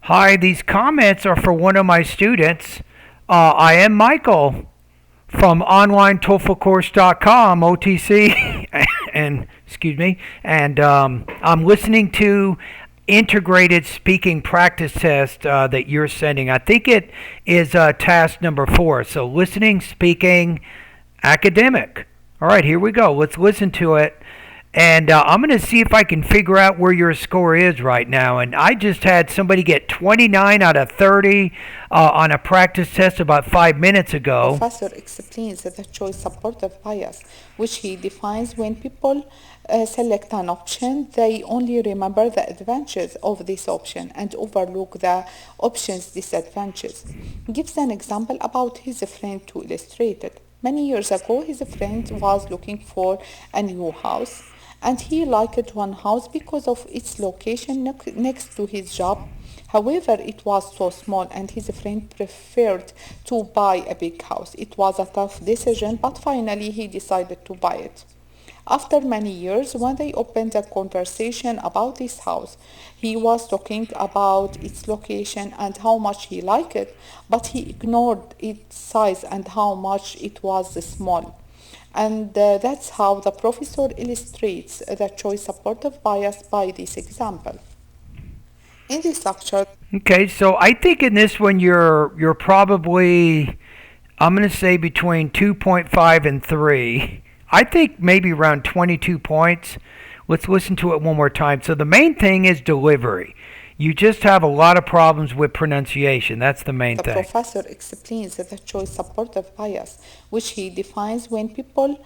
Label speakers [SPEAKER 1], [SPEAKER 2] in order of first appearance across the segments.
[SPEAKER 1] Hi, these comments are for one of my students. I am Michael from onlinetoeflcourse.com, OTC, and excuse me, and I'm listening to integrated speaking practice test that you're sending. I think it is task number 4. So listening, speaking, academic. All right, here we go. Let's listen to it. And I'm going to see if I can figure out where your score is right now. And I just had somebody get 29 out of 30 on a practice test about 5 minutes ago.
[SPEAKER 2] Professor explains the choice supportive bias, which he defines when people select an option, they only remember the advantages of this option and overlook the option's disadvantages. Gives an example about his friend to illustrate it. Many years ago, his friend was looking for a new house, and he liked one house because of its location next to his job. However, it was so small and his friend preferred to buy a big house. It was a tough decision, but finally he decided to buy it. After many years, when they opened a conversation about this house, he was talking about its location and how much he liked it, but he ignored its size and how much it was small. And that's how the professor illustrates the choice supportive bias by this example. In this lecture,
[SPEAKER 1] Okay, so I think in this one you're probably, I'm going to say between 2.5 and 3. I think maybe around 22 points. Let's listen to it one more time. So the main thing is delivery. You just have a lot of problems with pronunciation. That's the main
[SPEAKER 2] the
[SPEAKER 1] thing.
[SPEAKER 2] professor explains the choice supportive bias, which he defines when people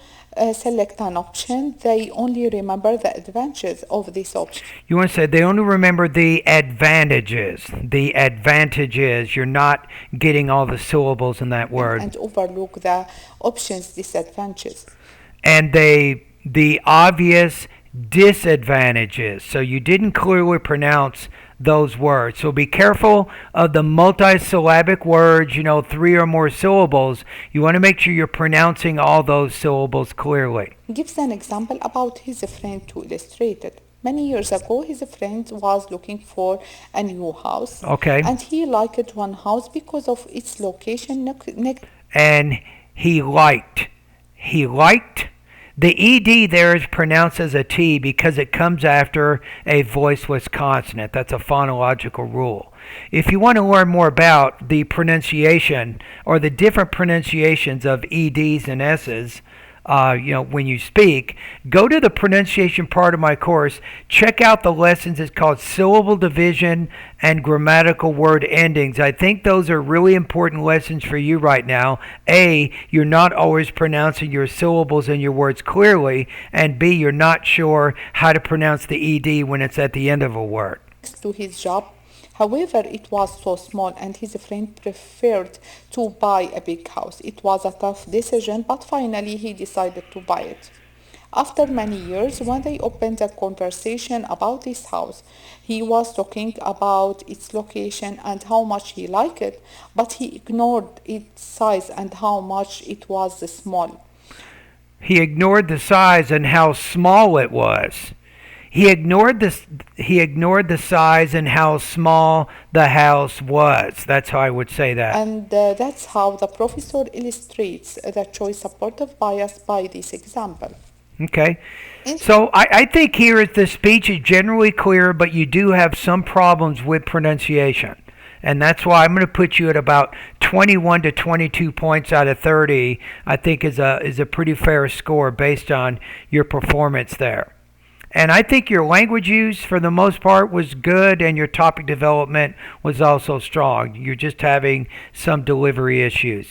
[SPEAKER 2] select an option, they only remember the advantages of this option.
[SPEAKER 1] You want to say they only remember the advantages. The advantages. You're not getting all the syllables in that word.
[SPEAKER 2] And overlook the option's disadvantages.
[SPEAKER 1] And the obvious disadvantages. So you didn't clearly pronounce those words. So be careful of the multi-syllabic words, 3 or more syllables. You want to make sure you're pronouncing all those syllables clearly.
[SPEAKER 2] Gives an example about his friend to illustrate it. Many years ago, his friend was looking for a new house.
[SPEAKER 1] Okay.
[SPEAKER 2] And he liked one house because of its location next.
[SPEAKER 1] And he liked. He liked. The ED there is pronounced as a T because it comes after a voiceless consonant. That's a phonological rule. If you want to learn more about the pronunciation or the different pronunciations of EDs and S's, when you speak, go to the pronunciation part of my course. Check out the lessons. It's called syllable division and grammatical word endings. I think those are really important lessons for you right now. A, you're not always pronouncing your syllables and your words clearly, and B, you're not sure how to pronounce the ED when it's at the end of a word.
[SPEAKER 2] To his job. However, it was so small and his friend preferred to buy a big house. It was a tough decision, but finally he decided to buy it. After many years, when they opened a conversation about this house, he was talking about its location and how much he liked it, but he ignored its size and how much it was small.
[SPEAKER 1] He ignored the size and how small it was. He ignored the size and how small the house was. That's how I would say that.
[SPEAKER 2] And that's how the professor illustrates the choice supportive bias by this example.
[SPEAKER 1] Okay. So I think here the speech is generally clear, but you do have some problems with pronunciation. And that's why I'm going to put you at about 21 to 22 points out of 30, I think is a pretty fair score based on your performance there. And I think your language use, for the most part, was good, and your topic development was also strong. You're just having some delivery issues.